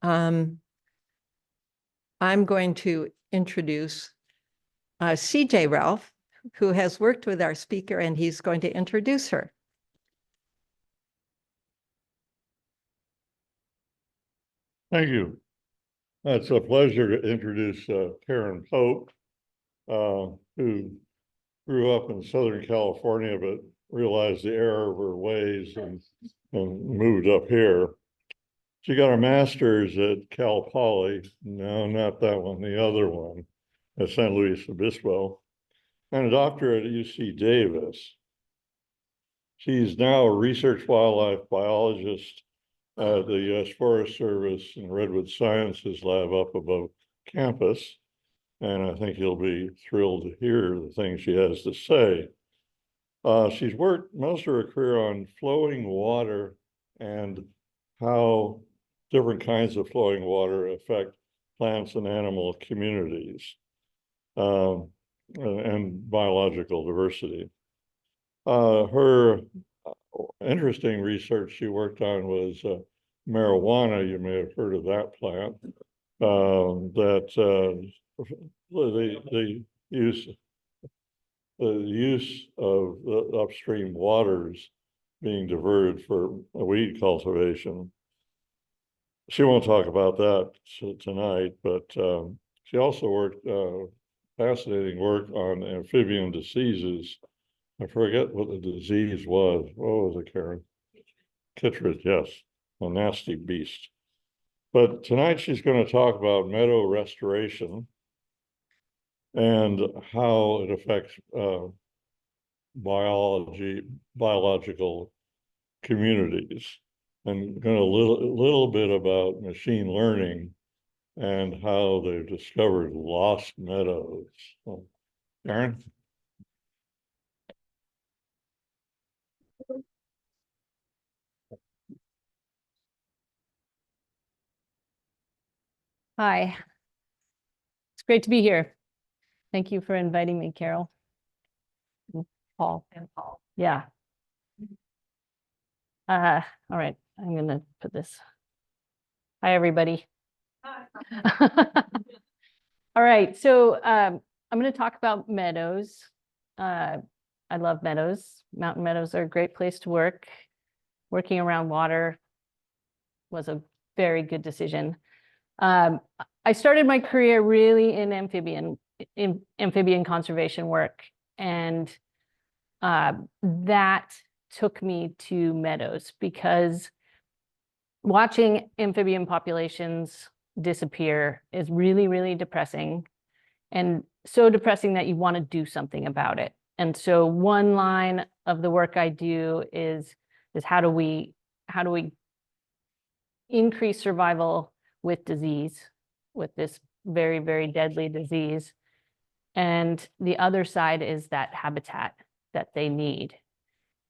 I'm going to introduce CJ Ralph, who has worked with our speaker, and he's going to introduce her. Thank you. It's a pleasure to introduce Karen Pope, who grew up in Southern California, but realized the error of her ways and moved up here. She got a master's at Cal Poly, no, not that one, the other one, at San Luis Obispo, and a doctorate at UC Davis. She's now a research wildlife biologist at the U.S. Forest Service and Redwood Sciences Lab up above campus. And I think you'll be thrilled to hear the things she has to say. She's worked most of her career on flowing water and how different kinds of flowing water affect plants and animal communities and biological diversity. Her interesting research she worked on was marijuana. You may have heard of that plant. The use of the upstream waters being diverted for weed cultivation. She won't talk about that tonight, but she also worked fascinating work on amphibian diseases. I forget what the disease was. What was it, Karen? Chytrid, yes, a nasty beast. But tonight she's going to talk about meadow restoration and how it affects biological communities, and going to little bit about machine learning and how they've discovered lost meadows. So, Karen? Hi, it's great to be here. Thank you for inviting me, Carol. Paul. And Paul. Yeah. All right, I'm gonna put this. Hi, everybody. Hi. All right, so I'm gonna talk about meadows. I love meadows. Mountain meadows are a great place to work. Working around water was a very good decision. I started my career really in amphibian conservation work, and that took me to meadows because watching amphibian populations disappear is really, really depressing, and so depressing that you want to do something about it. And so one line of the work I do is how do we increase survival with disease, with this very, very deadly disease. And the other side is that habitat that they need.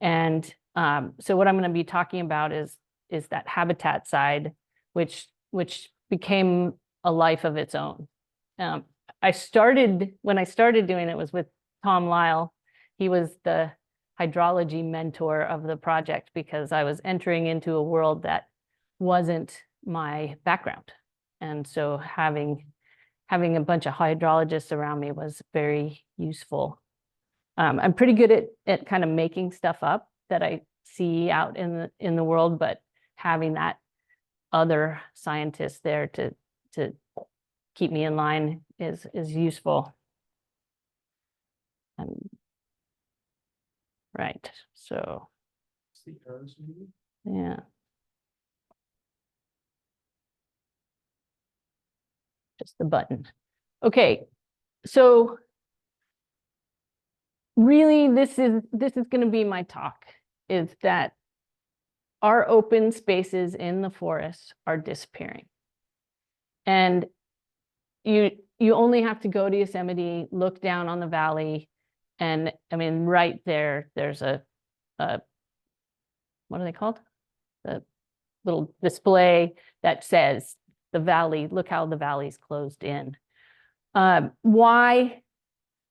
And so what I'm going to be talking about is that habitat side, which became a life of its own. When I started doing it was with Tom Lyle. He was the hydrology mentor of the project because I was entering into a world that wasn't my background. And so having a bunch of hydrologists around me was very useful. I'm pretty good at kind of making stuff up that I see out in the world, but having that other scientist there to keep me in line is useful. Right, so yeah. Just the button. Okay, so really this is going to be my talk, is that our open spaces in the forest are disappearing. And you only have to go to Yosemite, look down on the valley, and I mean right there's a what are they called? The little display that says the valley, look how the valley's closed in. Why?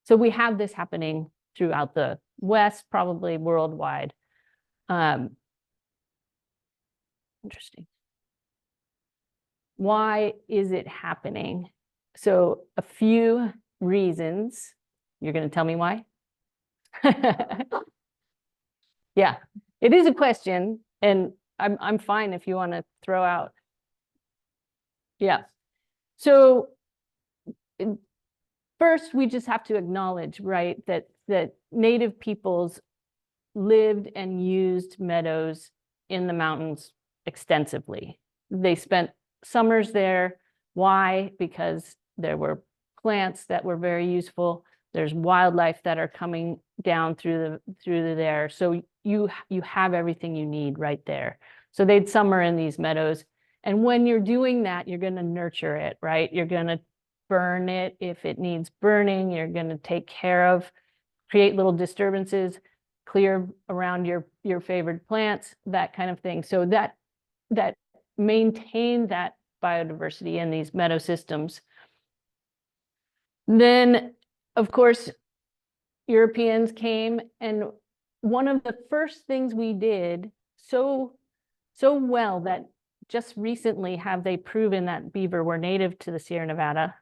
So we have this happening throughout the West, probably worldwide. Interesting. Why is it happening? So a few reasons. You're going to tell me why? Yeah, it is a question, and I'm fine if you want to throw out. Yeah. So first, we just have to acknowledge, right, that native peoples lived and used meadows in the mountains extensively. They spent summers there. Why? Because there were plants that were very useful. There's wildlife that are coming down through there. So you have everything you need right there. So they'd summer in these meadows. And when you're doing that, you're going to nurture it, right? You're going to burn it if it needs burning. You're going to take care of, create little disturbances, clear around your favorite plants, that kind of thing. So that maintain that biodiversity in these meadow systems. Then, of course, Europeans came, and one of the first things we did so well that just recently have they proven that beaver were native to the Sierra Nevada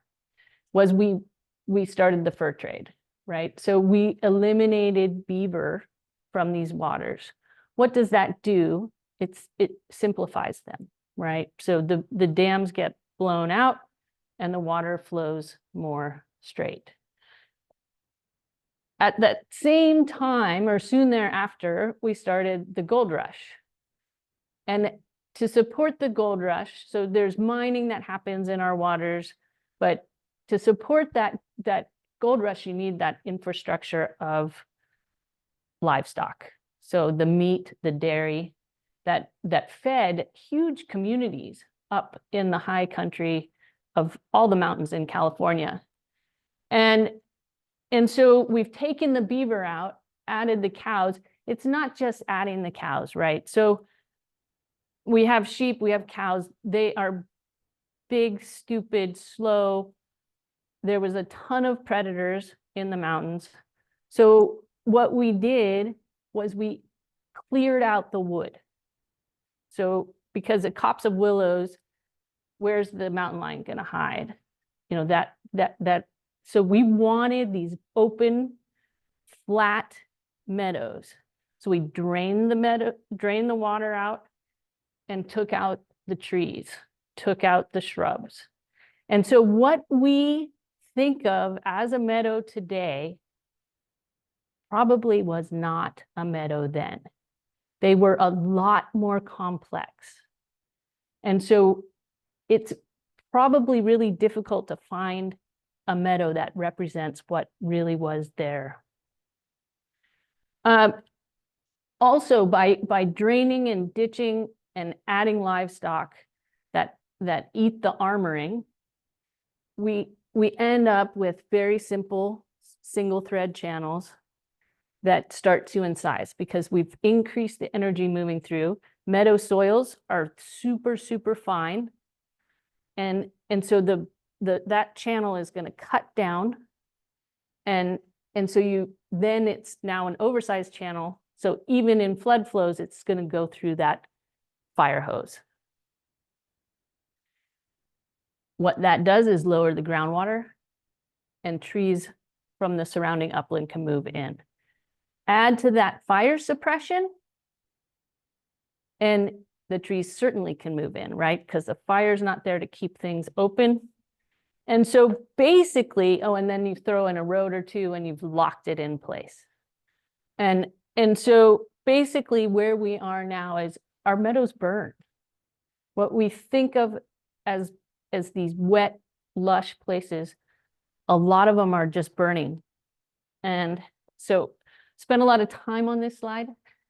was we started the fur trade, right? So we eliminated beaver from these waters. What does that do? It simplifies them, right? So the dams get blown out and the water flows more straight. At that same time, or soon thereafter, we started the gold rush. And to support the gold rush, so there's mining that happens in our waters, but to support that gold rush, you need that infrastructure of livestock. So the meat, the dairy, that fed huge communities up in the high country of all the mountains in California. And so we've taken the beaver out, added the cows. It's not just adding the cows, right? So we have sheep, we have cows. They are big, stupid, slow. There was a ton of predators in the mountains. So what we did was we cleared out the wood. So because a copse of willows, where's the mountain lion going to hide? You know, so we wanted these open, flat meadows. So we drained the water out and took out the trees, took out the shrubs. And so what we think of as a meadow today probably was not a meadow then. They were a lot more complex. And so it's probably really difficult to find a meadow that represents what really was there. Also, by draining and ditching and adding livestock that eat the armoring, we end up with very simple single thread channels that start to incise because we've increased the energy moving through. Meadow soils are super, super fine. And so that channel is going to cut down. And so then it's now an oversized channel. So even in flood flows, it's going to go through that fire hose. What that does is lower the groundwater, and trees from the surrounding upland can move in. Add to that fire suppression, and the trees certainly can move in, right? Because the fire's not there to keep things open. And so basically, and then you throw in a road or two and you've locked it in place. And so basically where we are now is our meadows burn. What we think of as these wet, lush places, a lot of them are just burning. And so spend a lot of time on this slide.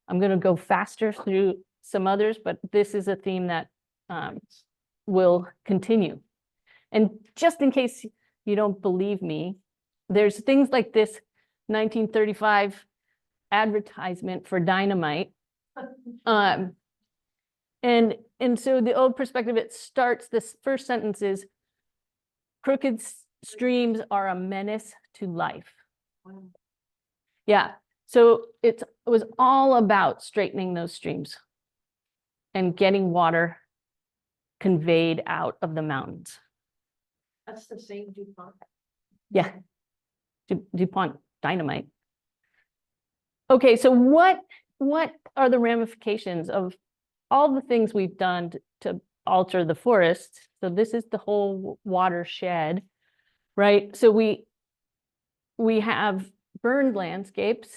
I'm going to go faster through some others, but this is a theme that will continue. And just in case you don't believe me, there's things like this 1935 advertisement for dynamite. And so the old perspective, it starts, this first sentence is, crooked streams are a menace to life. Wow. Yeah, so it was all about straightening those streams and getting water conveyed out of the mountains. That's the same DuPont. Yeah. DuPont dynamite. Okay, so what are the ramifications of all the things we've done to alter the forest? So this is the whole watershed, right? So we have burned landscapes.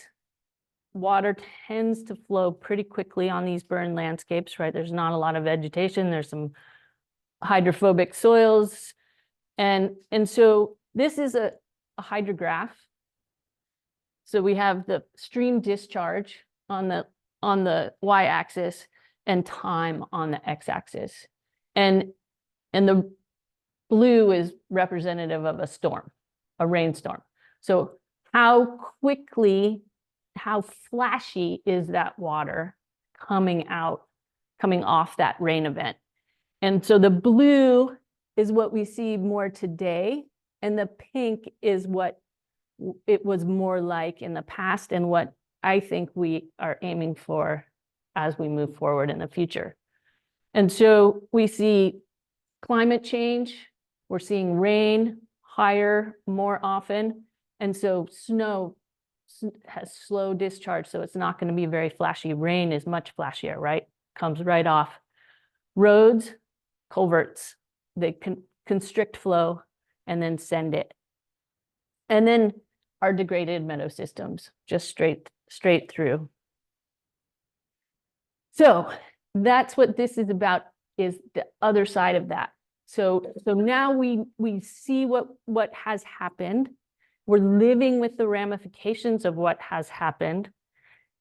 Water tends to flow pretty quickly on these burned landscapes, right? There's not a lot of vegetation. There's some hydrophobic soils. And so this is a hydrograph. So we have the stream discharge on the y-axis and time on the x-axis. And the blue is representative of a storm, a rainstorm. So how quickly, how flashy is that water coming off that rain event? And so the blue is what we see more today, and the pink is what it was more like in the past and what I think we are aiming for as we move forward in the future. And so we see climate change, we're seeing rain higher more often, and so snow has slow discharge, so it's not going to be very flashy. Rain is much flashier, right? Comes right off. Roads, culverts, they can constrict flow and then send it. And then our degraded meadow systems, just straight through. So that's what this is about, is the other side of that. So now we see what has happened. We're living with the ramifications of what has happened.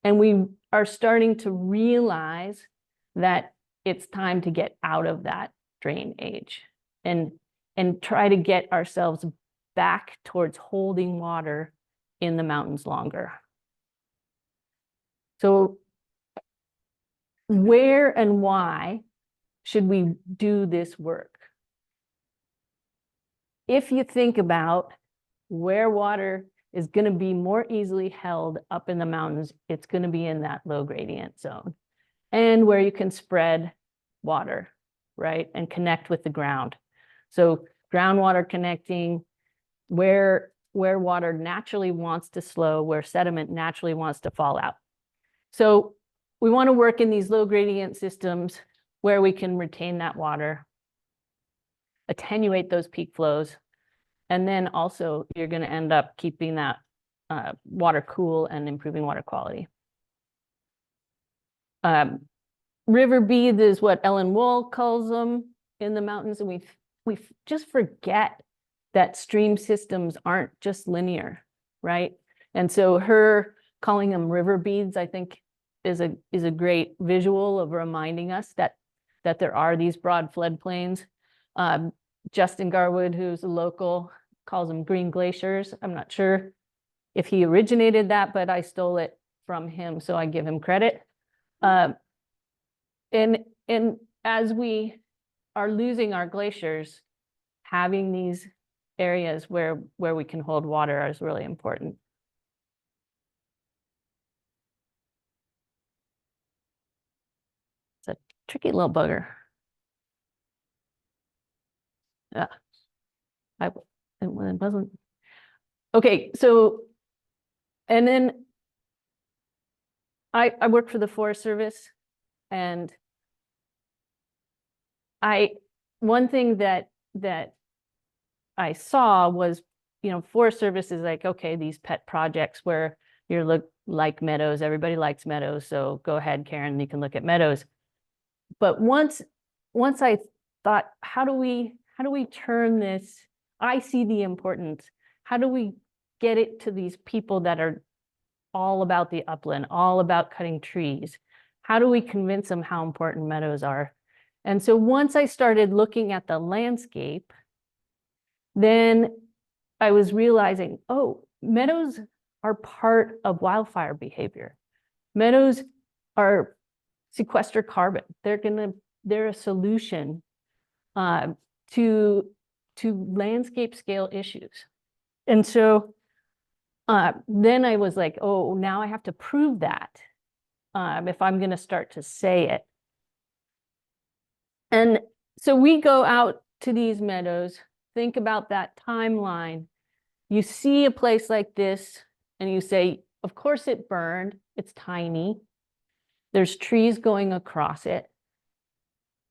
And we are starting to realize that it's time to get out of that drain age and try to get ourselves back towards holding water in the mountains longer. So where and why should we do this work? If you think about where water is going to be more easily held up in the mountains, it's going to be in that low gradient zone, and where you can spread water, right, and connect with the ground. So groundwater connecting, where water naturally wants to slow, where sediment naturally wants to fall out. So we want to work in these low gradient systems where we can retain that water, attenuate those peak flows, and then also you're going to end up keeping that water cool and improving water quality. River beads is what Ellen Wool calls them in the mountains, and we just forget that stream systems aren't just linear, right? And so her calling them river beads, I think, is a great visual of reminding us that there are these broad floodplains. Justin Garwood, who's a local, calls them green glaciers. I'm not sure if he originated that, but I stole it from him, so I give him credit. And as we are losing our glaciers, having these areas where we can hold water is really important. It's a tricky little bugger. Yeah, it wasn't. Okay, so, and then I work for the Forest Service, and one thing that I saw was, Forest Service is like, okay, these pet projects where you're like Meadows, everybody likes Meadows, so go ahead, Karen, you can look at Meadows. But once I thought, how do we turn this? I see the importance. How do we get it to these people that are all about the upland, all about cutting trees? How do we convince them how important meadows are? And so once I started looking at the landscape, then I was realizing, oh, meadows are part of wildfire behavior. Meadows are sequester carbon. They're a solution to landscape scale issues. And so then I was like, oh, now I have to prove that if I'm going to start to say it. And so we go out to these meadows, think about that timeline. You see a place like this and you say, of course it burned, it's tiny. There's trees going across it.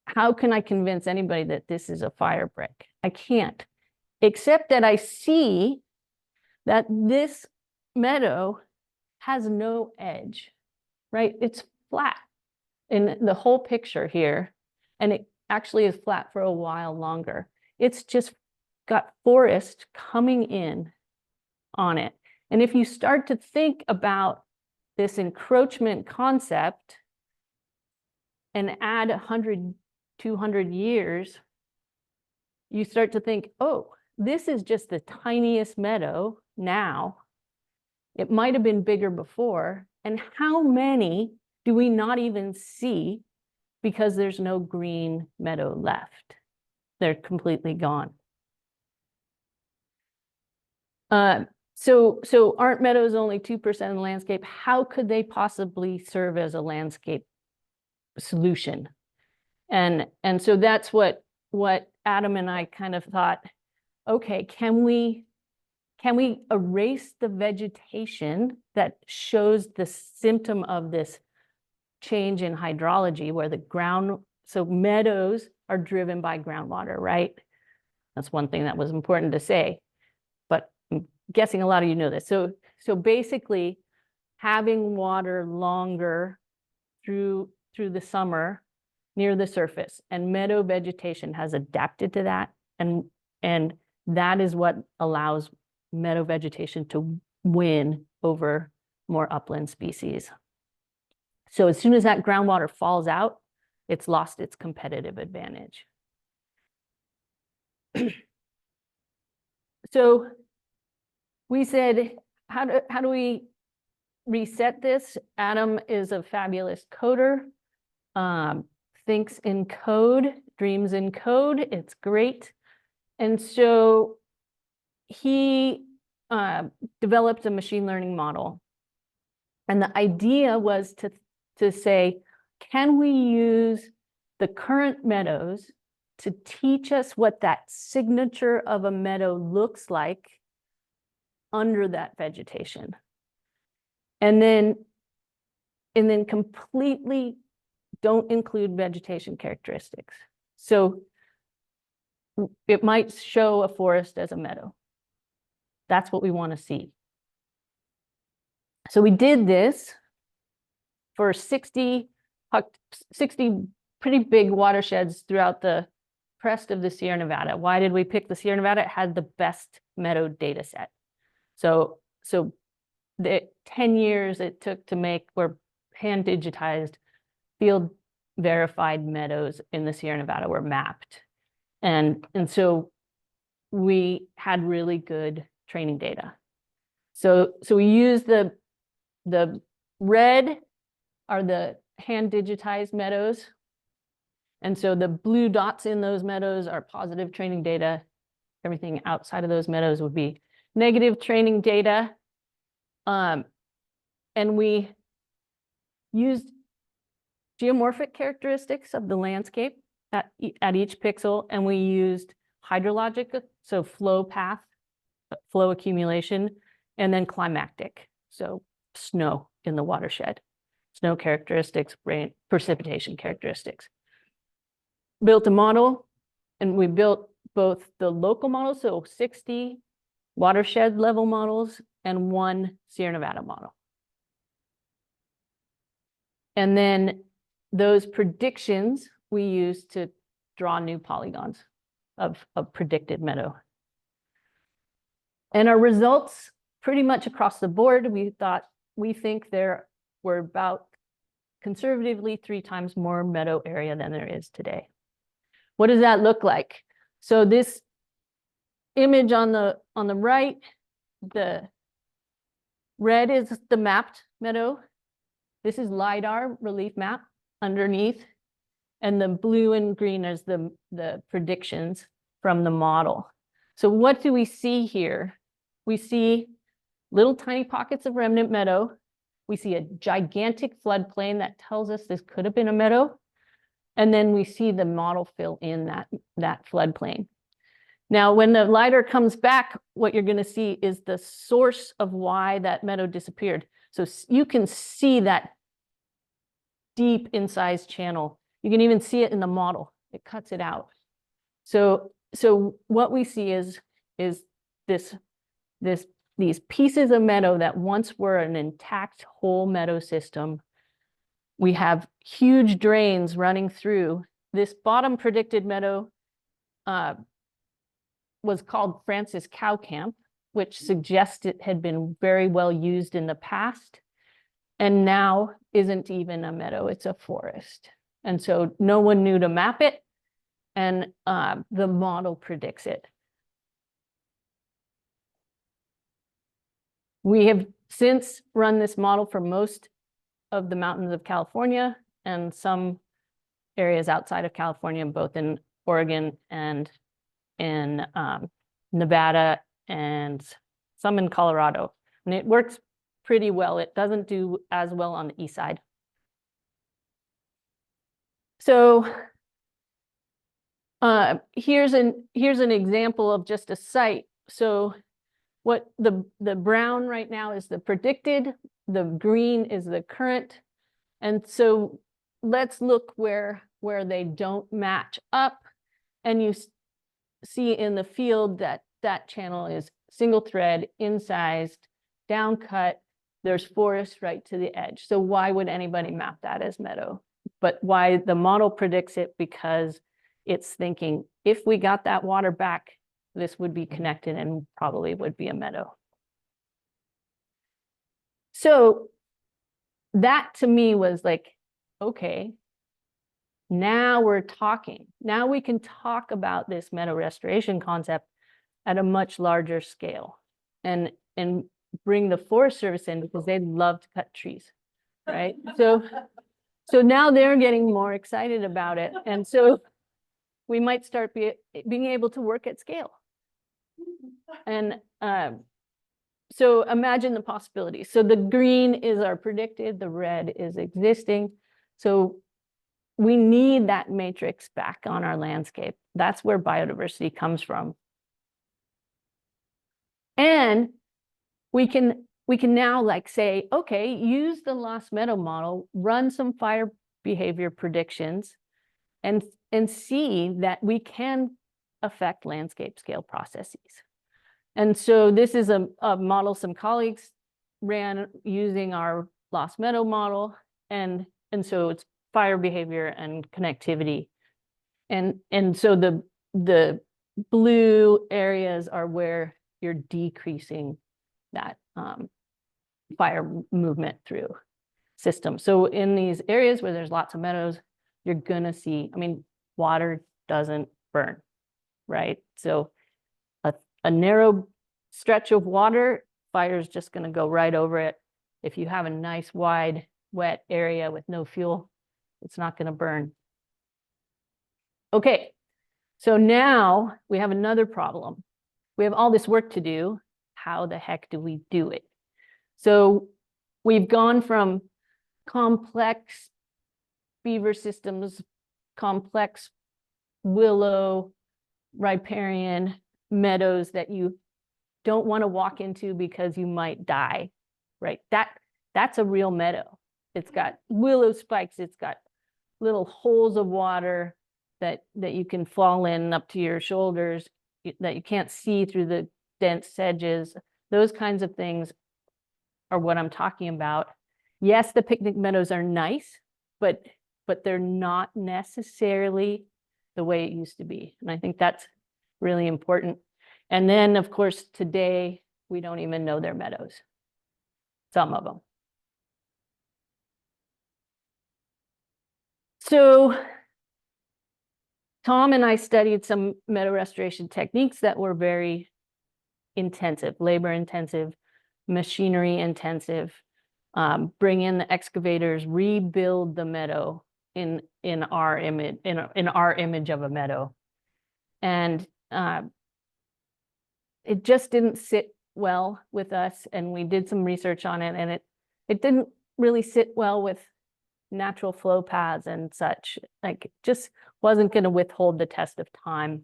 How can I convince anybody that this is a fire break? I can't, except that I see that this meadow has no edge, right? It's flat in the whole picture here. And it actually is flat for a while longer. It's just got forest coming in on it. And if you start to think about this encroachment concept and add 100, 200 years, you start to think, oh, this is just the tiniest meadow now. It might have been bigger before. And how many do we not even see because there's no green meadow left? They're completely gone. So aren't meadows only 2% of the landscape? How could they possibly serve as a landscape solution? And so that's what Adam and I kind of thought, okay, can we erase the vegetation that shows the symptom of this change in hydrology where the ground, so meadows are driven by groundwater, right? That's one thing that was important to say, but I'm guessing a lot of you know this. So basically having water longer through the summer near the surface, and meadow vegetation has adapted to that. And that is what allows meadow vegetation to win over more upland species. So as soon as that groundwater falls out, it's lost its competitive advantage. So we said, how do we reset this? Adam is a fabulous coder, thinks in code, dreams in code. It's great. And so he developed a machine learning model. And the idea was to say, can we use the current meadows to teach us what that signature of a meadow looks like under that vegetation? And then completely don't include vegetation characteristics. So it might show a forest as a meadow. That's what we want to see. So we did this for 60 pretty big watersheds throughout the crest of the Sierra Nevada. Why did we pick the Sierra Nevada? It had the best meadow data set. So the 10 years it took to make were hand digitized, field verified meadows in the Sierra Nevada were mapped. And so we had really good training data. So we use the red are the hand digitized meadows. And so the blue dots in those meadows are positive training data. Everything outside of those meadows would be negative training data. And we used geomorphic characteristics of the landscape at each pixel, and we used hydrologic, so flow path, flow accumulation, and then climactic, so snow in the watershed, snow characteristics, rain, precipitation characteristics. Built a model, and we built both the local models, so 60 watershed level models and 1 Sierra Nevada model. And then those predictions we used to draw new polygons of predicted meadow. And our results pretty much across the board, we think there were about conservatively 3 times more meadow area than there is today. What does that look like? So this image on the right, the red is the mapped meadow. This is LiDAR relief map underneath. And the blue and green is the predictions from the model. So what do we see here? We see little tiny pockets of remnant meadow. We see a gigantic floodplain that tells us this could have been a meadow. And then we see the model fill in that floodplain. Now, when the LiDAR comes back, what you're going to see is the source of why that meadow disappeared. So you can see that deep incised channel. You can even see it in the model. It cuts it out. So what we see is these pieces of meadow that once were an intact whole meadow system. We have huge drains running through. This bottom predicted meadow was called Francis Cow Camp, which suggests it had been very well used in the past, and now isn't even a meadow, it's a forest. And so no one knew to map it, and the model predicts it. We have since run this model for most of the mountains of California and some areas outside of California, both in Oregon and in Nevada and some in Colorado. And it works pretty well. It doesn't do as well on the east side. So here's an example of just a site. So what the brown right now is the predicted, the green is the current. And so let's look where they don't match up. And you see in the field that that channel is single thread, incised, down cut. There's forest right to the edge. So why would anybody map that as meadow? But why the model predicts it, because it's thinking if we got that water back, this would be connected and probably would be a meadow. So that to me was like, okay, now we're talking. Now we can talk about this meadow restoration concept at a much larger scale and bring the Forest Service in, because they love to cut trees, right? So now they're getting more excited about it. And so we might start being able to work at scale. And so imagine the possibilities. So the green is our predicted, the red is existing. So we need that matrix back on our landscape. That's where biodiversity comes from. And we can now like say, okay, use the Lost Meadow model, run some fire behavior predictions, and see that we can affect landscape scale processes. And so this is a model some colleagues ran using our Lost Meadow model. And so it's fire behavior and connectivity. And so the blue areas are where you're decreasing that fire movement through system. So in these areas where there's lots of meadows, you're gonna see, I mean, water doesn't burn, right? So a narrow stretch of water, fire is just gonna go right over it. If you have a nice wide wet area with no fuel, it's not gonna burn. Okay, so now we have another problem. We have all this work to do. How the heck do we do it? So we've gone from complex beaver systems, complex willow, riparian meadows that you don't want to walk into because you might die, right? That's a real meadow. It's got willow spikes, it's got little holes of water that you can fall in up to your shoulders, that you can't see through the dense sedges. Those kinds of things are what I'm talking about. Yes, the picnic meadows are nice, but they're not necessarily the way it used to be. And I think that's really important. And then, of course, today, we don't even know they're meadows, some of them. So Tom and I studied some meadow restoration techniques that were very intensive, labor intensive, machinery intensive, bring in the excavators, rebuild the meadow in our image of a meadow. And it just didn't sit well with us. And we did some research on it, and it didn't really sit well with natural flow paths and such, like just wasn't going to withhold the test of time.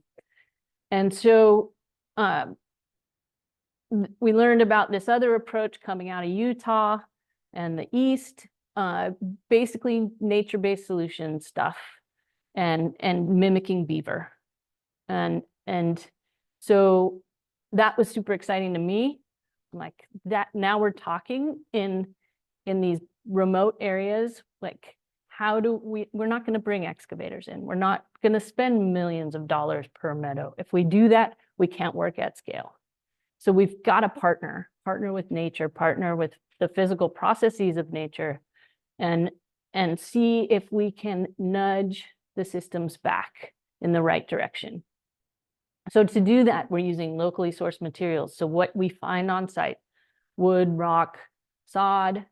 And so we learned about this other approach coming out of Utah and the East, basically nature-based solution stuff and mimicking beaver. And so that was super exciting to me. Like that, now we're talking in these remote areas, like how do we're not going to bring excavators in. We're not going to spend millions of dollars per meadow. If we do that, we can't work at scale. So we've got to partner with nature, partner with the physical processes of nature, and see if we can nudge the systems back in the right direction. So to do that, we're using locally sourced materials. So what we find on site, wood, rock, sod,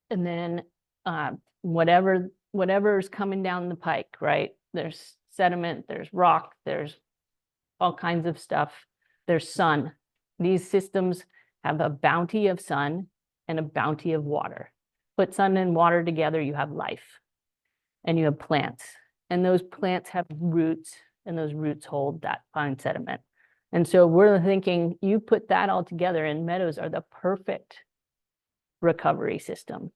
and then whatever's coming down the pike, right? There's sediment, there's rock, there's all kinds of stuff. There's sun. These systems have a bounty of sun and a bounty of water. Put sun and water together, you have life, and you have plants. And those plants have roots, and those roots hold that fine sediment. And so we're thinking you put that all together, and meadows are the perfect recovery system.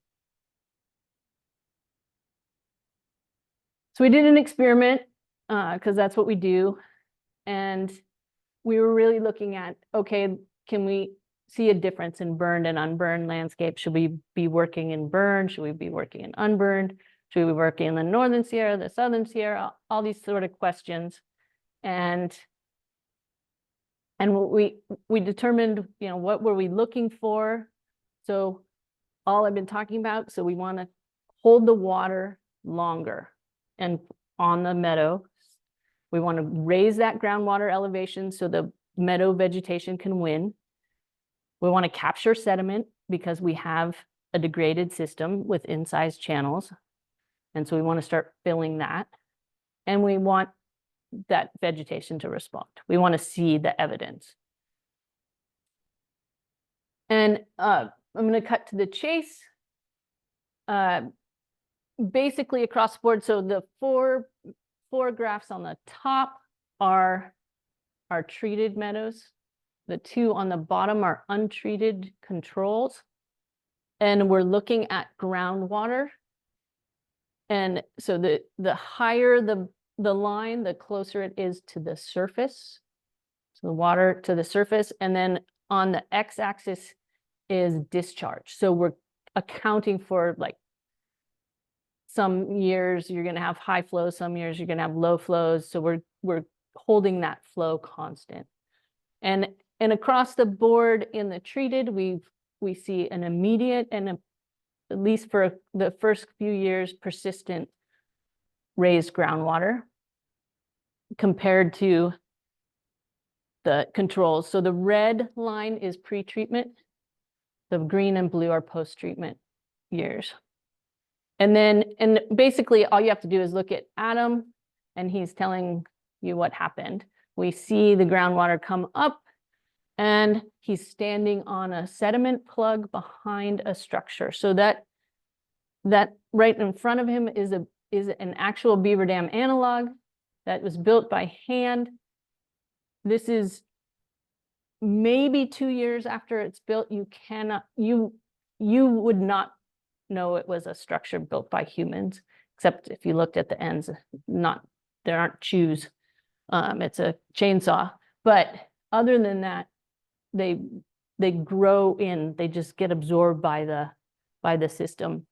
So we did an experiment because that's what we do. And we were really looking at, okay, can we see a difference in burned and unburned landscape? Should we be working in burned? Should we be working in unburned? Should we be working in the Northern Sierra, the Southern Sierra, all these sort of questions. And we determined, you know, what were we looking for? So all I've been talking about, so we want to hold the water longer and on the meadow. We want to raise that groundwater elevation so the meadow vegetation can win. We want to capture sediment because we have a degraded system with incised channels. And so we want to start filling that. And we want that vegetation to respond. We want to see the evidence. And I'm going to cut to the chase. Basically across the board, so the four graphs on the top are treated meadows. The two on the bottom are untreated controls. And we're looking at groundwater. And so the higher the line, the closer it is to the surface. So the water to the surface. And then on the x-axis is discharge. So we're accounting for, like, some years you're going to have high flow, some years you're going to have low flows. So we're holding that flow constant. And across the board in the treated, we see an immediate and at least for the first few years, persistent raised groundwater compared to the controls. So the red line is pre-treatment. The green and blue are post-treatment years. And basically all you have to do is look at Adam, and he's telling you what happened. We see the groundwater come up, and he's standing on a sediment plug behind a structure. So that right in front of him is an actual beaver dam analog that was built by hand. This is maybe 2 years after it's built. You would not know it was a structure built by humans, except if you looked at the ends, there aren't chews. It's a chainsaw. But other than that, they grow in, they just get absorbed by the system.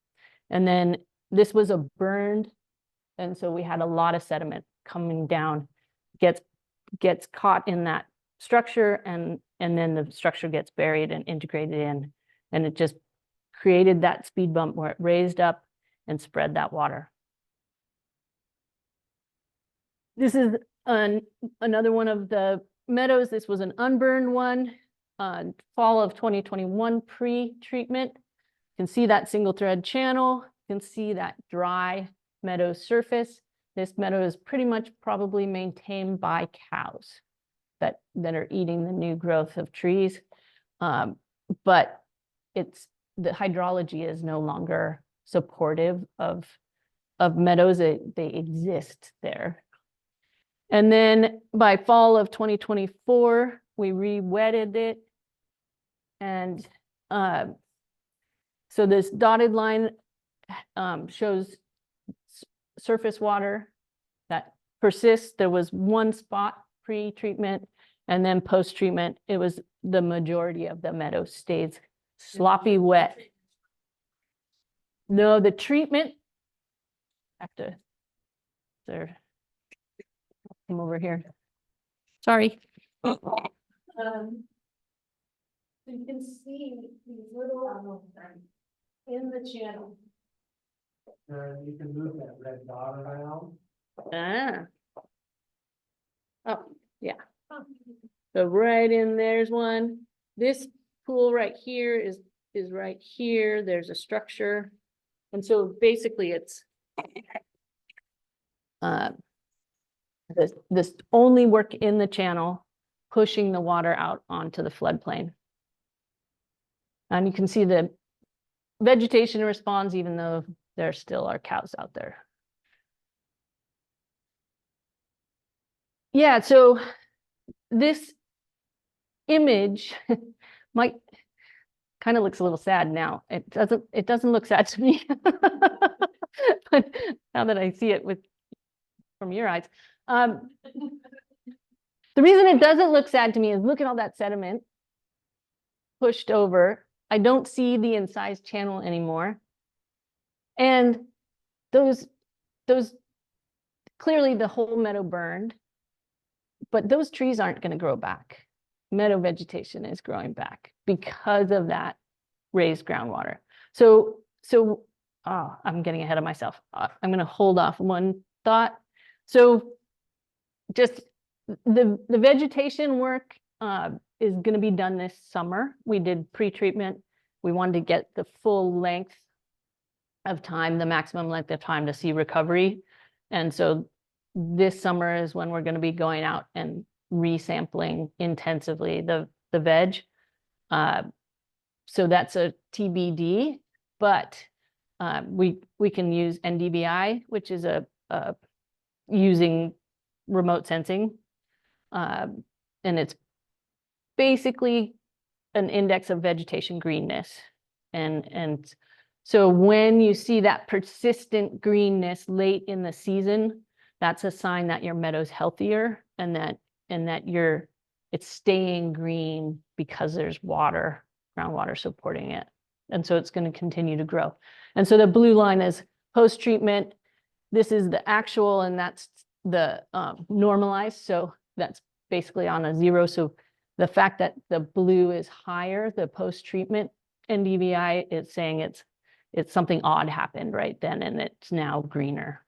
And then this was a burned, and so we had a lot of sediment coming down, gets caught in that structure, and then the structure gets buried and integrated in, and it just created that speed bump where it raised up and spread that water. This is another one of the meadows. This was an unburned one, fall of 2021 pre-treatment. You can see that single thread channel. You can see that dry meadow surface. This meadow is pretty much probably maintained by cows that are eating the new growth of trees. But the hydrology is no longer supportive of meadows. They exist there. And then by fall of 2024, we re-wetted it. And so this dotted line shows surface water that persists. There was one spot pre-treatment, and then post-treatment, it was the majority of the meadow stays sloppy wet. No, the treatment, have to come over here. Sorry. You can see these little in the channel. You can move that red dot around. Ah. Oh, yeah. So right in there's one. This pool right here is right here. There's a structure. And so basically it's this only work in the channel, pushing the water out onto the floodplain. And you can see the vegetation responds even though there still are cows out there. Yeah, so this image might kind of looks a little sad now. It doesn't look sad to me. But now that I see it from your eyes. The reason it doesn't look sad to me is look at all that sediment pushed over. I don't see the incised channel anymore. And those clearly the whole meadow burned, but those trees aren't going to grow back. Meadow vegetation is growing back because of that raised groundwater. So I'm getting ahead of myself. I'm going to hold off one thought. So just the vegetation work is going to be done this summer. We did pre-treatment. We wanted to get the full length of time, the maximum length of time to see recovery. And so this summer is when we're going to be going out and resampling intensively the veg. So that's a TBD, but we can use NDVI, which is using remote sensing. And it's basically an index of vegetation greenness. And so when you see that persistent greenness late in the season, that's a sign that your meadow's healthier and that it's staying green because there's water, groundwater supporting it. And so it's going to continue to grow. And so the blue line is post-treatment. This is the actual, and that's the normalized. So that's basically on a 0. So the fact that the blue is higher, the post-treatment NDVI, is saying it's something odd happened right then, and it's now greener.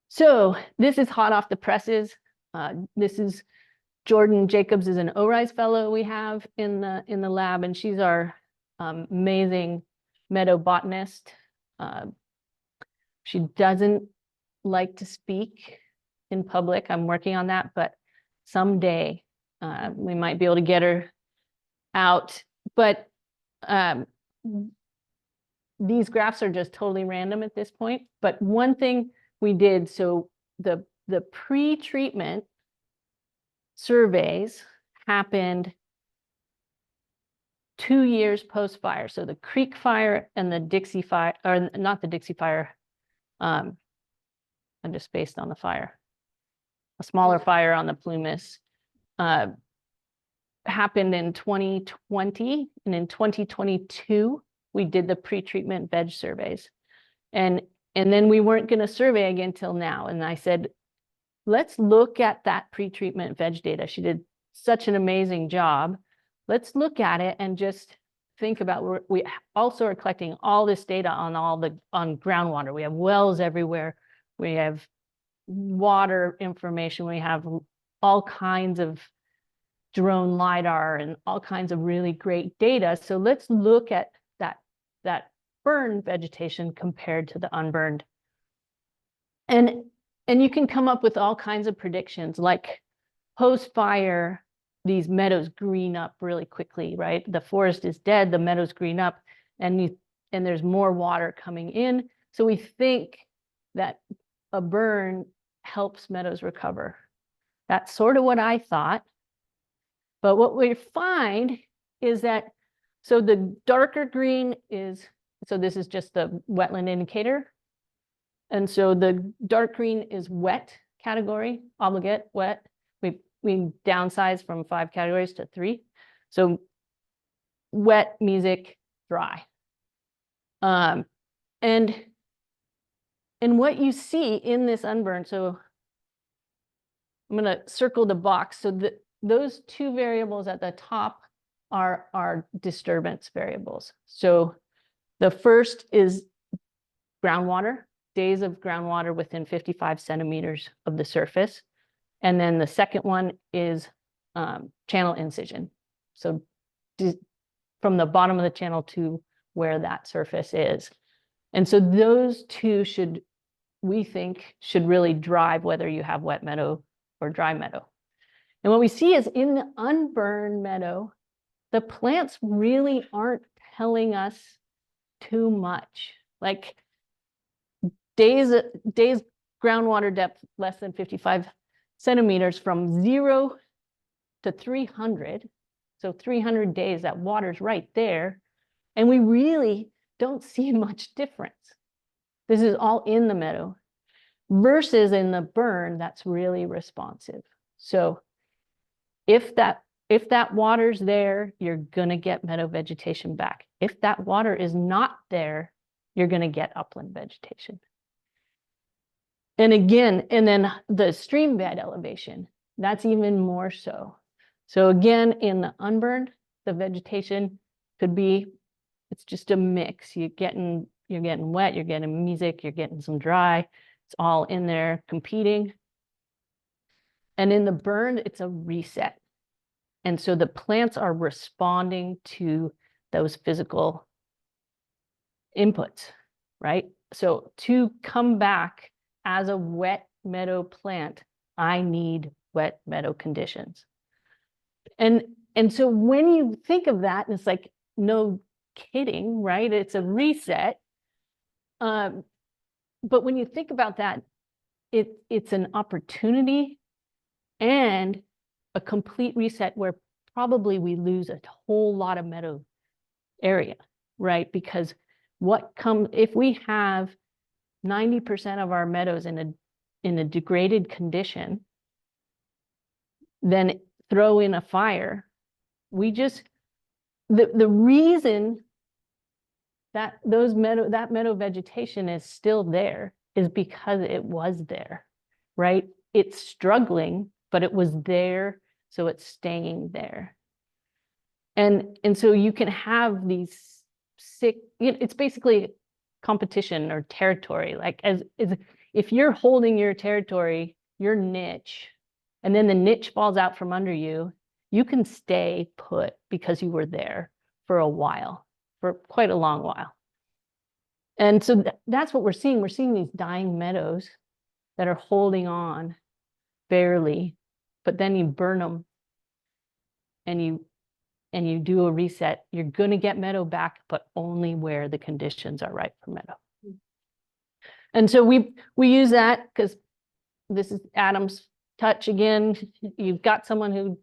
So this is hot off the presses. This is Jordan Jacobs, is an ORISE fellow we have in the lab, and she's our amazing meadow botanist. She doesn't like to speak in public. I'm working on that, but someday we might be able to get her out. But these graphs are just totally random at this point. But one thing we did, so the pre-treatment surveys happened 2 years post-fire. So the Creek Fire and the Dixie Fire, or not the Dixie Fire, I'm just spaced on the fire. A smaller fire on the Plumas happened in 2020, and in 2022 we did the pre-treatment veg surveys, and then we weren't going to survey again till now. And I said, let's look at that pre-treatment veg data. She did such an amazing job. Let's look at it and just think about, we also are collecting all this data on groundwater. We have wells everywhere. We have water information. We have all kinds of drone LiDAR and all kinds of really great data. So let's look at that burned vegetation compared to the unburned. And you can come up with all kinds of predictions, like post-fire, these meadows green up really quickly, right? The forest is dead, the meadows green up, and there's more water coming in. So we think that a burn helps meadows recover. That's sort of what I thought. But what we find is that, so the darker green is, so this is just the wetland indicator. And so the dark green is wet category, obligate, wet. We downsized from 5 categories to 3. So wet, music, dry. And what you see in this unburned, so I'm going to circle the box. So those 2 variables at the top are disturbance variables. So the first is groundwater, days of groundwater within 55 centimeters of the surface. And then the second one is channel incision. So from the bottom of the channel to where that surface is. And so those 2 we think should really drive whether you have wet meadow or dry meadow. And what we see is in the unburned meadow, the plants really aren't telling us too much. Like days groundwater depth less than 55 centimeters from 0 to 300. So 300 days, that water's right there. And we really don't see much difference. This is all in the meadow versus in the burn that's really responsive. So if that water's there, you're gonna get meadow vegetation back. If that water is not there, you're gonna get upland vegetation. And again, and then the stream bed elevation, that's even more so. So again, in the unburned, the vegetation could be, it's just a mix. You're getting wet, you're getting music, you're getting some dry. It's all in there competing. And in the burned, it's a reset. And so the plants are responding to those physical inputs, right? So to come back as a wet meadow plant, I need wet meadow conditions. And so when you think of that, and it's like, no kidding, right? It's a reset. But when you think about that, it's an opportunity and a complete reset where probably we lose a whole lot of meadow area, right? Because if we have 90% of our meadows in a degraded condition, then throw in a fire, the reason that that meadow vegetation is still there is because it was there, right? It's struggling, but it was there, so it's staying there. And so you can have these it's basically competition or territory. Like if you're holding your territory, your niche, and then the niche falls out from under you, you can stay put because you were there for a while, for quite a long while. And so that's what we're seeing. We're seeing these dying meadows that are holding on barely, but then you burn them and you do a reset. You're going to get meadow back, but only where the conditions are right for meadow. And so we use that because this is Adam's touch again. You've got someone who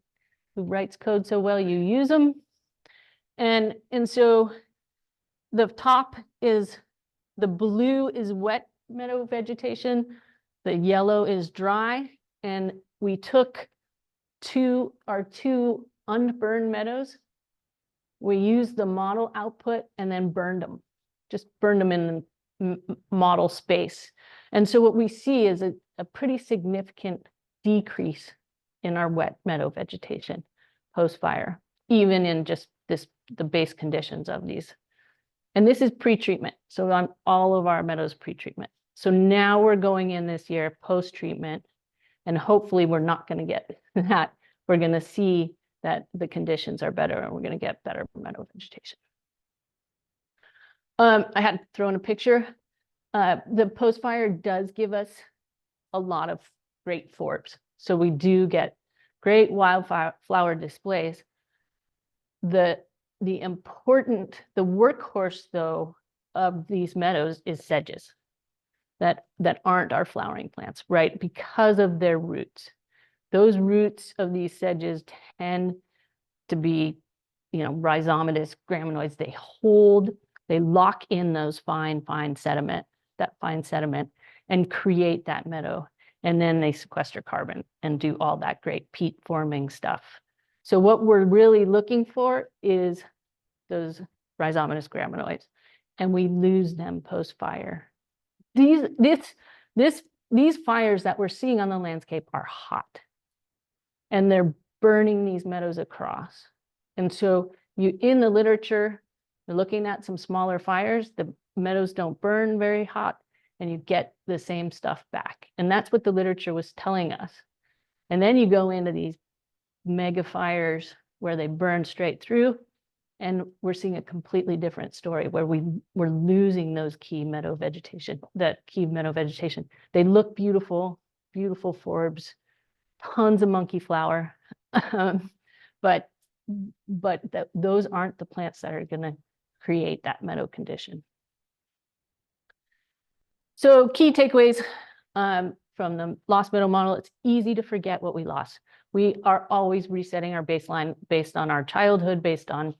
writes code so well, you use them. And so the top is, the blue is wet meadow vegetation, the yellow is dry, and we took our two unburned meadows. We used the model output and then burned them, just burned them in the model space. And so what we see is a pretty significant decrease in our wet meadow vegetation post-fire, even in just the base conditions of these. And this is pre-treatment. So on all of our meadows pre-treatment. So now we're going in this year post-treatment, and hopefully we're not going to get that. We're going to see that the conditions are better and we're going to get better meadow vegetation. I had to throw in a picture. The post-fire does give us a lot of great forbs. So we do get great wildflower displays. The the workhorse though of these meadows is sedges that aren't our flowering plants, right? Because of their roots. Those roots of these sedges tend to be, rhizomatous graminoids. They lock in those fine sediment, and create that meadow. And then they sequester carbon and do all that great peat forming stuff. So what we're really looking for is those rhizomatous graminoids, and we lose them post-fire. These fires that we're seeing on the landscape are hot, and they're burning these meadows across. And so in the literature, you're looking at some smaller fires, the meadows don't burn very hot, and you get the same stuff back. And that's what the literature was telling us. And then you go into these mega fires where they burn straight through, and we're seeing a completely different story where we're losing those key meadow vegetation, They look beautiful, beautiful forbs, tons of monkey flower. But those aren't the plants that are going to create that meadow condition. So key takeaways from the lost meadow model: it's easy to forget what we lost. We are always resetting our baseline based on our childhood, based on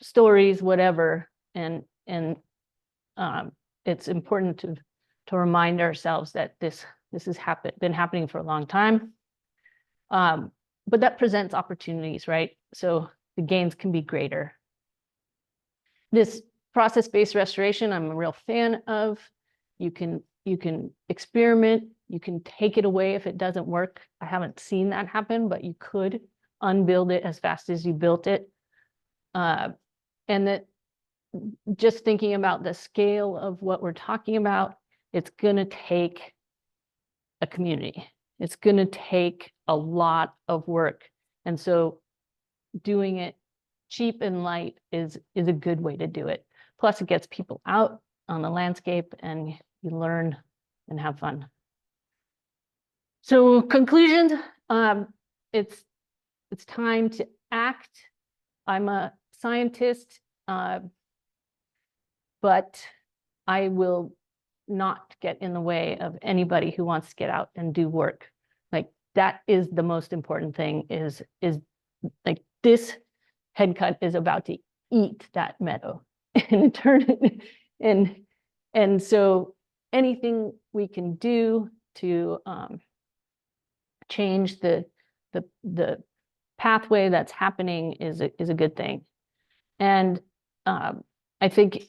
stories, whatever. And it's important to remind ourselves that this has been happening for a long time. But that presents opportunities, right? So the gains can be greater. This process-based restoration, I'm a real fan of. You can experiment, you can take it away if it doesn't work. I haven't seen that happen, but you could unbuild it as fast as you built it. And that, just thinking about the scale of what we're talking about, it's going to take a community. It's going to take a lot of work. And so doing it cheap and light is a good way to do it. Plus, it gets people out on the landscape and you learn and have fun. So conclusions, it's time to act. I'm a scientist, but I will not get in the way of anybody who wants to get out and do work. Like, that is the most important thing, is like, this head cut is about to eat that meadow and turn it. And so anything we can do to change the pathway that's happening is a good thing. And I think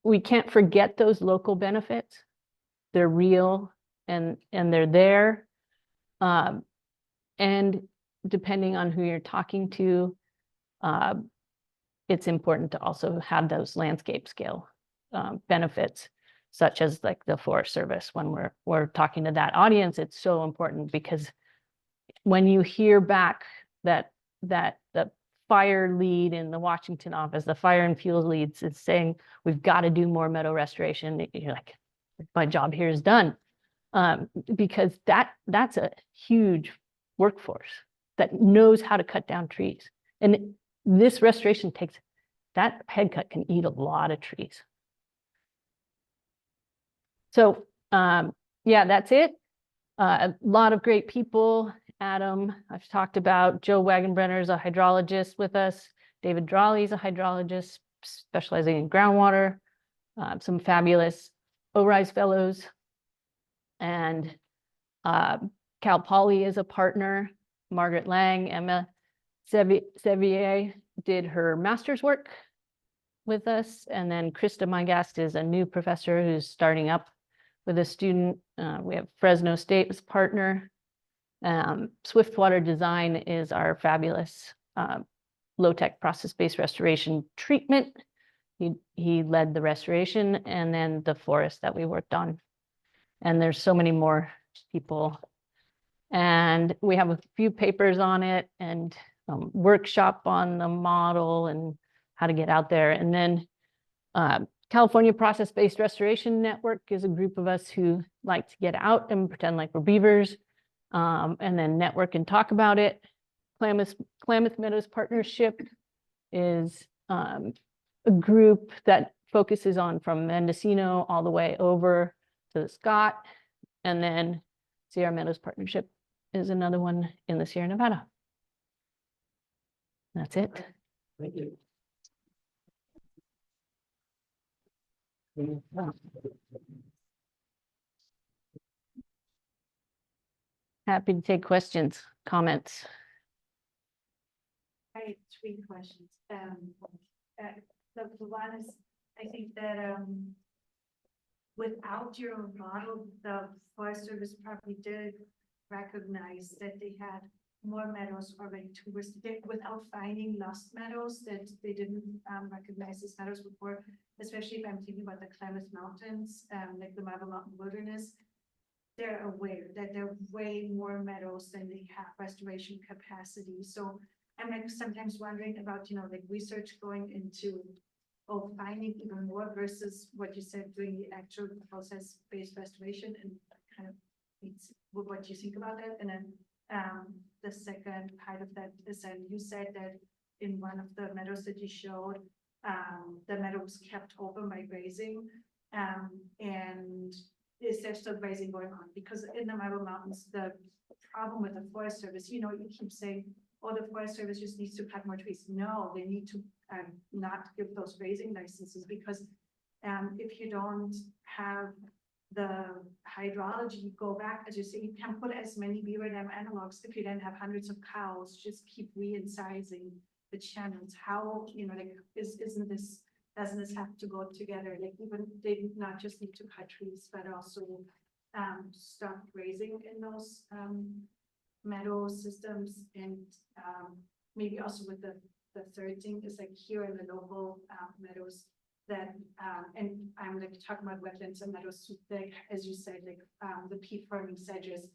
we can't forget those local benefits. They're real and they're there. And depending on who you're talking to, it's important to also have those landscape scale benefits, such as like the Forest Service. When we're talking to that audience, it's so important, because when you hear back that the fire lead in the Washington office, the fire and fuels leads, is saying we've got to do more meadow restoration, you're like, my job here is done, because that's a huge workforce that knows how to cut down trees. And this restoration takes, that head cut can eat a lot of trees. So yeah, that's it. A lot of great people. Adam, I've talked about. Joe Wagenbrenner is a hydrologist with us. David Drawley is a hydrologist specializing in groundwater. Some fabulous ORISE fellows. And Cal Poly is a partner. Margaret Lang, Emma Sevier did her master's work with us. And then Krista Mygast is a new professor who's starting up with a student. We have Fresno State as partner. Swiftwater Design is our fabulous low-tech process-based restoration treatment. He led the restoration, and then the forest that we worked on. And there's so many more people. And we have a few papers on it, and workshop on the model and how to get out there. And then California Process-Based Restoration Network is a group of us who like to get out and pretend like we're beavers, and then network and talk about it. Klamath Meadows Partnership is a group that focuses on from Mendocino all the way over to the Scott. And then Sierra Meadows Partnership is another one in the Sierra Nevada. That's it. Thank you. Happy to take questions, comments. I have three questions. The one is, I think that without your model, the Forest Service probably did recognize that they had more meadows already towards without finding lost meadows, that they didn't recognize these meadows before, especially if I'm thinking about the Klamath Mountains, like the Marble Mountain Wilderness. They're aware that there are way more meadows than they have restoration capacity. So I'm like sometimes wondering about, like research going into finding even more versus what you said, doing the actual process-based restoration, and kind of what you think about that. And then the second part of that is that you said that in one of the meadows that you showed, the meadow was kept open by grazing, and is there still grazing going on? Because in the Marble Mountains, the problem with the Forest Service, you keep saying, oh, the Forest Service just needs to cut more trees. No, they need to not give those grazing licenses, because if you don't have the hydrology go back, as you say, you can put as many beaver dam analogs if you then have hundreds of cows, just keep re-incising the channels. How, like, doesn't this have to go together? Like, even they not just need to cut trees, but also stop grazing in those meadow systems. And maybe also with the third thing is, like, here in the local meadows that and I'm like talking about wetlands and meadows, like as you said, like the peat farming sedges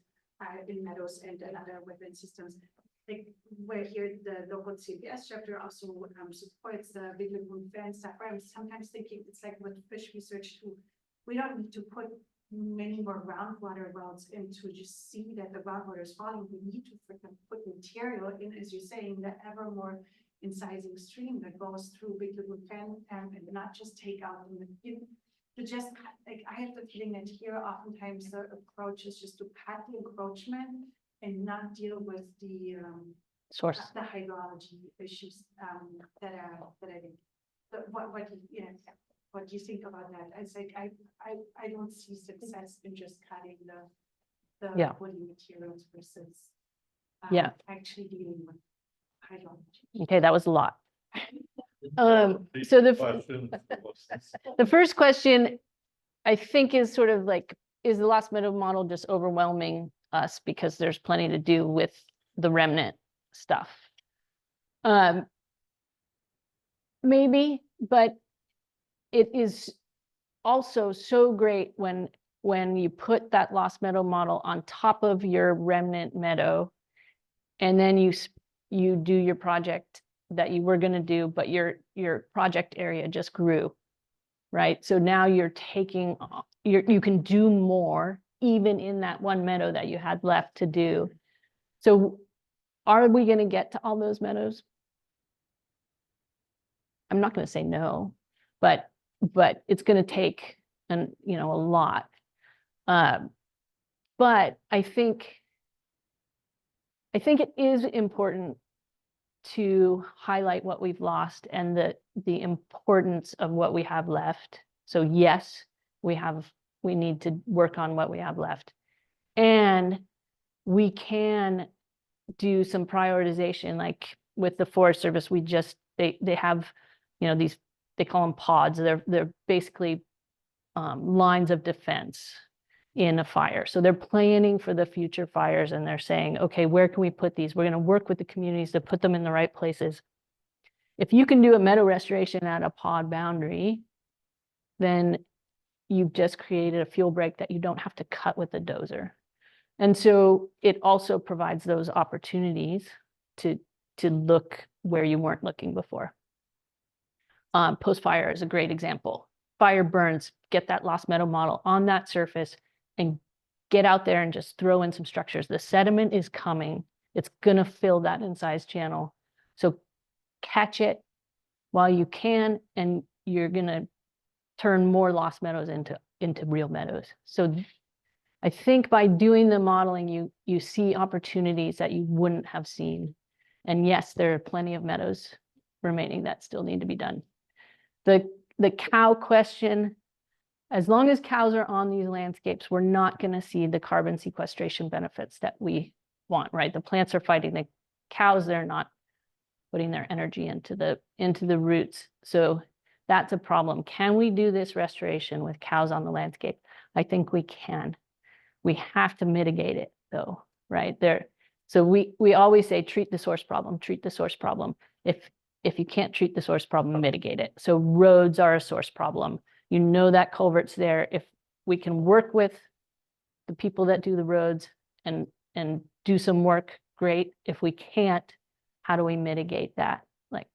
in meadows and other wetland systems, like where here the local CBS chapter also supports the big lagoon fan stuff. Where I'm sometimes thinking it's like with fish research too, we don't need to put many more groundwater wells in to just see that the groundwater is falling. We need to freaking put material in, as you're saying, the ever more incising stream that goes through Big Lagoon Fan, and not just take out to just cut. Like, I have the feeling that here oftentimes the approach is just to cut the encroachment and not deal with the Source. the hydrology issues that are what do you think about that? It's like I don't see success in just cutting the Yeah. woody materials versus Yeah. actually dealing with hydrology. Okay, that was a lot. So the first question, I think, is sort of like, is the Lost Meadow model just overwhelming us because there's plenty to do with the remnant stuff? Maybe, but it is also so great when you put that Lost Meadow model on top of your remnant meadow, and then you do your project that you were going to do, but your project area just grew, right? So now you're taking, you can do more even in that one meadow that you had left to do. So are we going to get to all those meadows? I'm not going to say no, but it's going to take a lot. But I think it is important to highlight what we've lost and the importance of what we have left. So yes, we need to work on what we have left, and we can do some prioritization, like with the Forest Service. They have, these, they call them pods. They're basically lines of defense in a fire. So they're planning for the future fires, and they're saying, okay, where can we put these? We're going to work with the communities to put them in the right places. If you can do a meadow restoration at a pod boundary, then you've just created a fuel break that you don't have to cut with a dozer. And so it also provides those opportunities to look where you weren't looking before. Post-fire is a great example. Fire burns, get that Lost Meadow model on that surface and get out there and just throw in some structures. The sediment is coming. It's going to fill that incised channel. So catch it while you can, and you're gonna turn more lost meadows into real meadows. So I think by doing the modeling, you see opportunities that you wouldn't have seen. And yes, there are plenty of meadows remaining that still need to be done. The cow question, as long as cows are on these landscapes, we're not going to see the carbon sequestration benefits that we want, right? The plants are fighting the cows, they're not putting their energy into the roots. So that's a problem. Can we do this restoration with cows on the landscape? I think we can. We have to mitigate it though, right? So we always say, treat the source problem, treat the source problem. If you can't treat the source problem, mitigate it. So roads are a source problem. You know that culvert's there. If we can work with the people that do the roads and do some work, great. If we can't, how do we mitigate that? Like,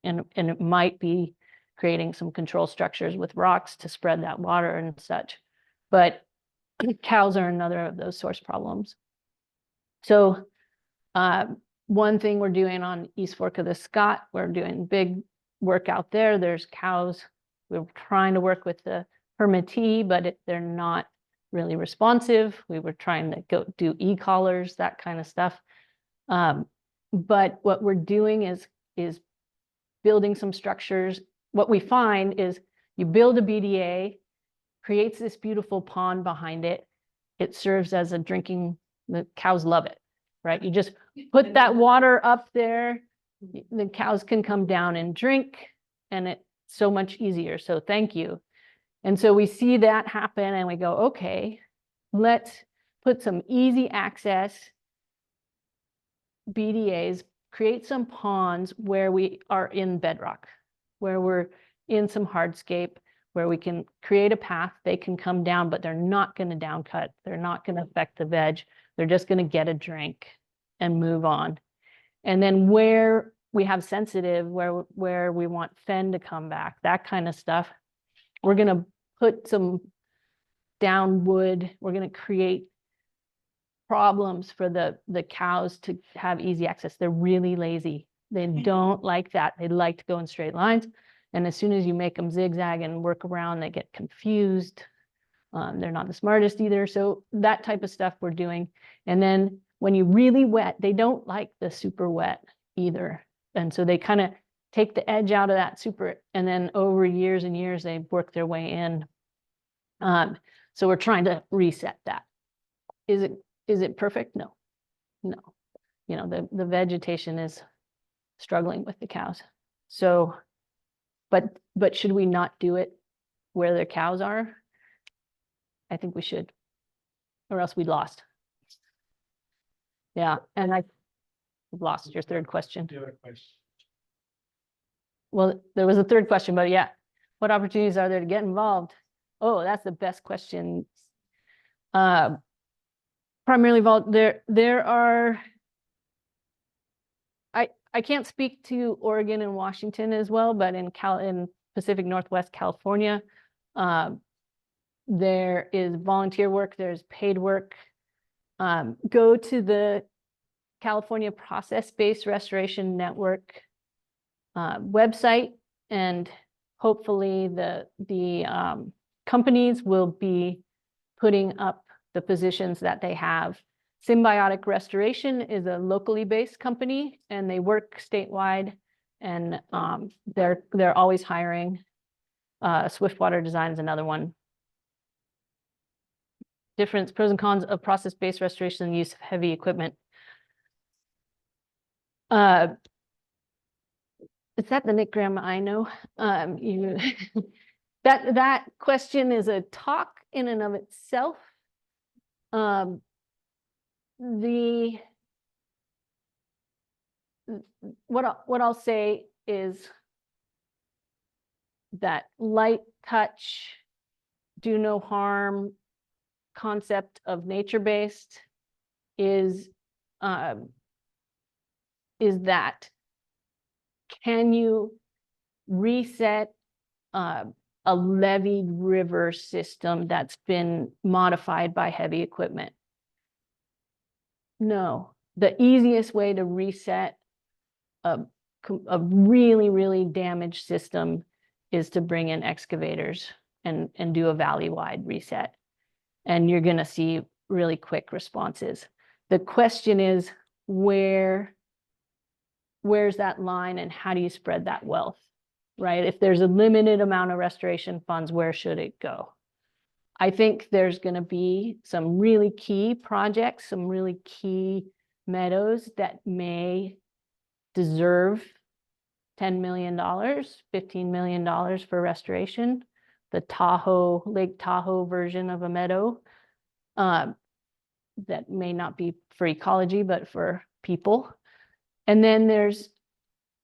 and it might be creating some control structures with rocks to spread that water and such. But cows are another of those source problems. So one thing we're doing on East Fork of the Scott, we're doing big work out there. There's cows. We're trying to work with the permittee, but they're not really responsive. We were trying to go do e-collars, that kind of stuff. But what we're doing is building some structures. What we find is you build a BDA, creates this beautiful pond behind it. It serves as a drinking, the cows love it, right? You just put that water up there, the cows can come down and drink, and it's so much easier. So thank you. And so we see that happen and we go, okay, let's put some easy access BDAs, create some ponds where we are in bedrock, where we're in some hardscape, where we can create a path. They can come down, but they're not going to down cut. They're not going to affect the veg. They're just going to get a drink and move on. And then where we have sensitive, where we want fen to come back, that kind of stuff, we're going to put some down wood. We're going to create problems for the cows to have easy access. They're really lazy. They don't like that. They like to go in straight lines. And as soon as you make them zigzag and work around, they get confused. They're not the smartest either. So that type of stuff we're doing. And then when you really wet, they don't like the super wet either. And so they kind of take the edge out of that super, and then over years and years, they work their way in. So we're trying to reset that. Is it perfect? No. You know, the vegetation is struggling with the cows. So, but should we not do it where the cows are? I think we should, or else we lost. Yeah, and I lost your third question. Well, there was a third question, but yeah, what opportunities are there to get involved? Oh, that's the best question. Primarily involved, there are, I can't speak to Oregon and Washington as well, but in Pacific Northwest California, there is volunteer work, there's paid work. Go to the California Process-Based Restoration Network website, and hopefully the companies will be putting up the positions that they have. Symbiotic Restoration is a locally based company, and they work statewide, and they're always hiring. Swiftwater Design is another one. Difference, pros and cons of process-based restoration and use of heavy equipment. Is that the Nick Graham I know? That question is a talk in and of itself. What I'll say is that light touch, do no harm concept of nature-based is that, can you reset a levied river system that's been modified by heavy equipment? No. The easiest way to reset a a really, really damaged system is to bring in excavators and do a valley-wide reset. And you're gonna see really quick responses. The question is, where's that line and how do you spread that wealth, right? If there's a limited amount of restoration funds, where should it go? I think there's going to be some really key projects, some really key meadows that may deserve $10 million, $15 million for restoration. The Tahoe, Lake Tahoe version of a meadow that may not be for ecology, but for people. And then there's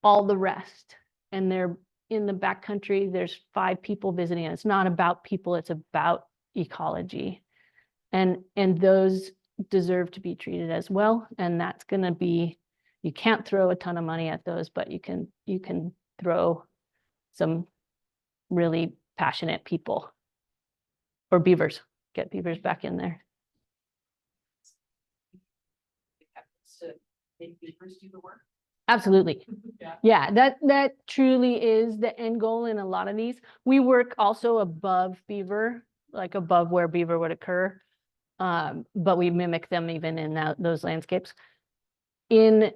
all the rest. And they're in the backcountry, there's 5 people visiting. And it's not about people, it's about ecology. And those deserve to be treated as well. And that's going to be, you can't throw a ton of money at those, but you can throw some really passionate people or beavers, get beavers back in there. To make beavers do the work. Absolutely. Yeah. Yeah, that truly is the end goal in a lot of these. We work also above beaver, like above where beaver would occur. But we mimic them even in those landscapes. In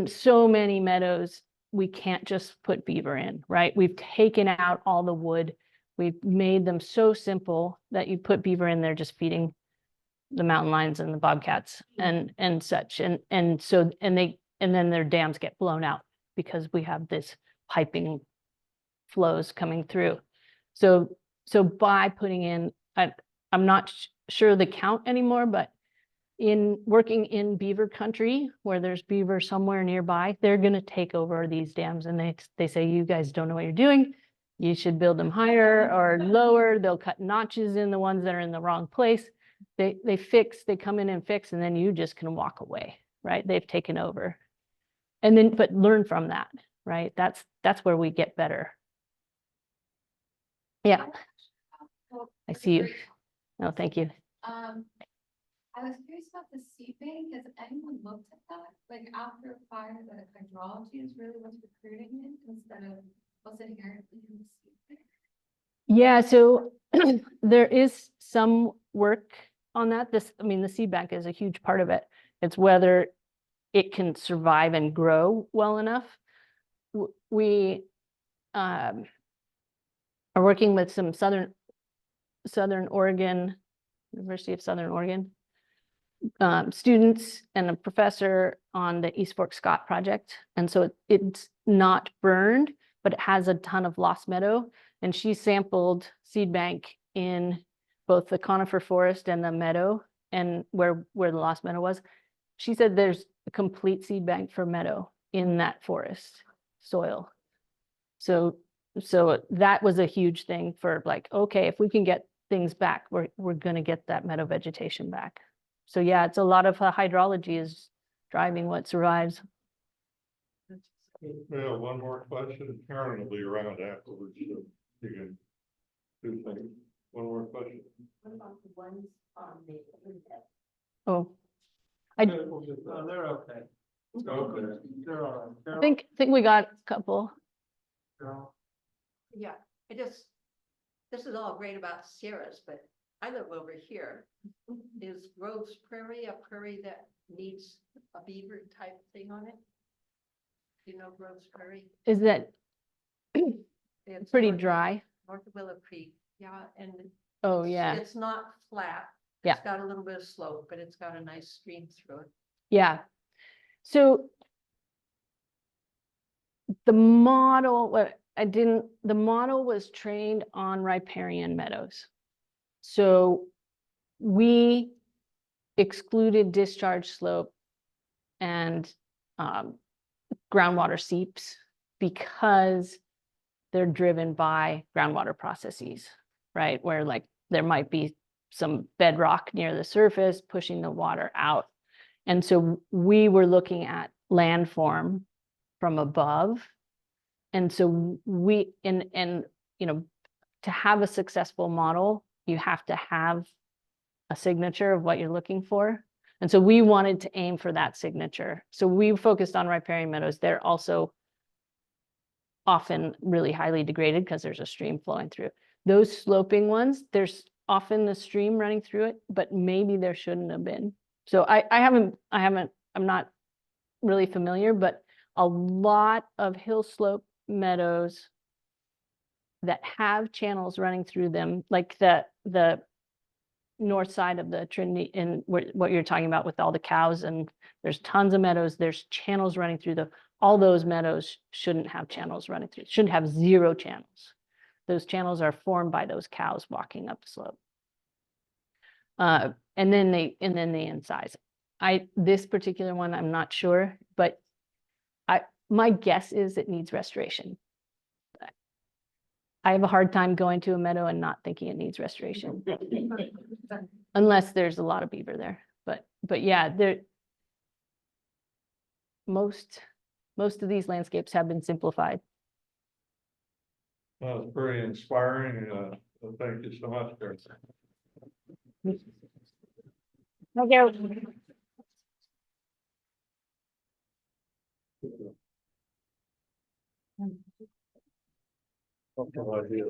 so many meadows, we can't just put beaver in, right? We've taken out all the wood. We've made them so simple that you put beaver in there just feeding the mountain lions and the bobcats and such. And then their dams get blown out because we have this piping flows coming through. So by putting in, I'm not sure the count anymore, but in working in beaver country where there's beaver somewhere nearby, they're going to take over these dams. And they say, you guys don't know what you're doing. You should build them higher or lower. They'll cut notches in the ones that are in the wrong place. They come in and fix, and then you just can walk away, right? They've taken over. And then, but learn from that, right? That's where we get better. Yeah, I see you. No, thank you. I was curious about the seed bank. Has anyone looked at that? Like after a fire, the hydrology is really what's recruiting it instead of what's inherently in the seed bank? Yeah, so there is some work on that. The seed bank is a huge part of it. It's whether it can survive and grow well enough. We are working with some Southern Oregon, University of Southern Oregon students and a professor on the East Fork Scott project. And so it's not burned, but it has a ton of lost meadow. And she sampled seed bank in both the conifer forest and the meadow, and where the lost meadow was. She said there's a complete seed bank for meadow in that forest soil. So that was a huge thing for like, okay, if we can get things back, we're going to get that meadow vegetation back. So yeah, it's a lot of hydrology is driving what survives. We have one more question. Karen will be around afterwards. So you can do things. One more question. What about the ones on the internet? Oh, They're okay. Okay. They're all right. I think we got a couple. Yeah, this is all great about Sierras, but I live over here. Is Groves Prairie a prairie that needs a beaver type thing on it? You know Groves Prairie? Is that It's pretty north- dry? North of Willow Creek, yeah, and Oh, it's- yeah. It's not flat. Yeah. It's got a little bit of slope, but it's got a nice stream through it. Yeah. So the model, the model was trained on riparian meadows. So we excluded discharge slope and groundwater seeps because they're driven by groundwater processes, right? Where like there might be some bedrock near the surface pushing the water out. And so we were looking at landform from above. And so to have a successful model, you have to have a signature of what you're looking for. And so we wanted to aim for that signature. So we focused on riparian meadows. They're also often really highly degraded because there's a stream flowing through. Those sloping ones, there's often a stream running through it, but maybe there shouldn't have been. So I'm not really familiar, but a lot of hill slope meadows that have channels running through them, like the north side of the Trinity and what you're talking about with all the cows, and there's tons of meadows, there's channels running through all those meadows shouldn't have channels running through, shouldn't have 0 channels. Those channels are formed by those cows walking up the slope. And then they incise. This particular one, I'm not sure, but my guess is it needs restoration. I have a hard time going to a meadow and not thinking it needs restoration. Unless there's a lot of beaver there, but yeah, most of these landscapes have been simplified. Well, it's very inspiring. Thank you so much, Karen. Okay. No idea.